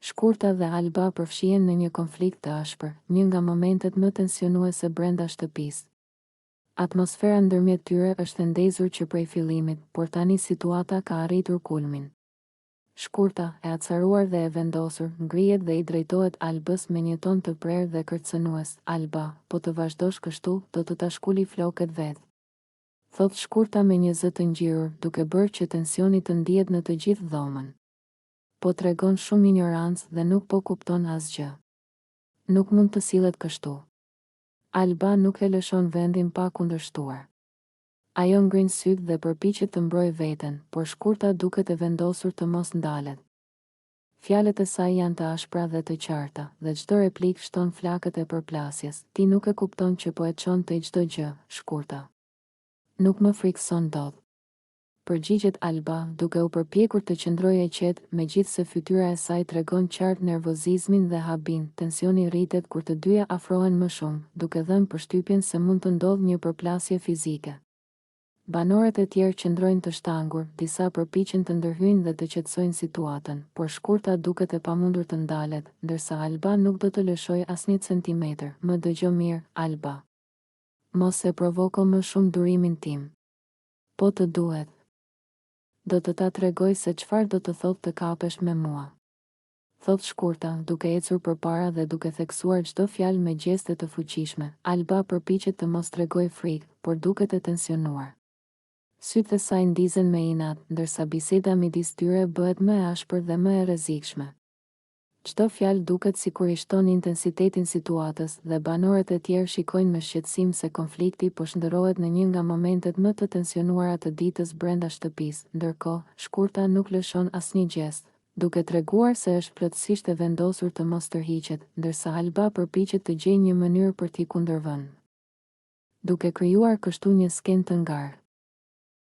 Shkurta dhe Alba përfshihen në një konflikt të ashpër, një nga momentet më tensionuese brenda shtëpisë. Atmosfera ndërmjet tyre është ndezur që prej fillimit, por tani situata ka arritur kulmin. Shkurta, e acaruar dhe e vendosur, ngrihet dhe i drejtohet Albës me një ton të prerë dhe kërcënues. Alba, po të vazhdosh kështu, do të ta shkuli flokët vet. Thot Shkurta me një zë të ngjirur, duke bërë që tensioni të ndihet në të gjithë dhomën. Po tregon shumë ignorancë dhe nuk po kupton asgjë. Nuk mund të sillet kështu. Alba nuk e lëshon vendin pa kundërshtuar. Ajo ngrin sytë dhe përpiqet të mbrojë veten, por Shkurta duket e vendosur të mos ndalet. Fjalët e saj janë të ashpra dhe të qarta, dhe çdo replik shton flakët e përplasjes. Ti nuk e kupton që po e çon të çdo gjë, Shkurta. Nuk më frikson dot. Përgjigjet Alba, duke u përpjekur të qëndrojë e qetë, megjithse fytyra e saj tregon qartë nervozizmin dhe habin. Tensioni rritet kur të dyja afrohen më shumë, duke dhënë përshtypjen se mund të ndodhë një përplasje fizike. Banorët e tjerë qëndrojnë të shtangur, disa përpiqen të ndërhyjnë dhe të qetësojnë situatën, por Shkurta duket e pamundur të ndalet, ndërsa Alba nuk do të lëshojë asnjë centimetër. Më dëgjo mirë, Alba. Mos e provoko më shumë durimin tim. Po të duhet. Do të ta tregoj se çfarë do të thotë të kapesh me mua. Thot Shkurta, duke ecur përpara dhe duke theksuar çdo fjalë me gjeste të fuqishme. Alba përpiqet të mos tregojë frikë, por duket e tensionuar. Sytë e saj ndizen me inat, ndërsa biseda midis tyre bëhet më e ashpër dhe më e rrezikshme. Çdo fjalë duket sikur i shton intensitetin situatës dhe banorët e tjerë shikojnë me shqetësim se konflikti po shndërrohet në një nga momentet më të tensionuara të ditës brenda shtëpisë. Ndërkohë, Shkurta nuk lëshon asnjë gjest, duke treguar se është plotësisht e vendosur të mos tërhiqet, ndërsa Alba përpiqet të gjejë një mënyrë për t'i kundërvënë, duke krijuar kështu një skenë të ngarë.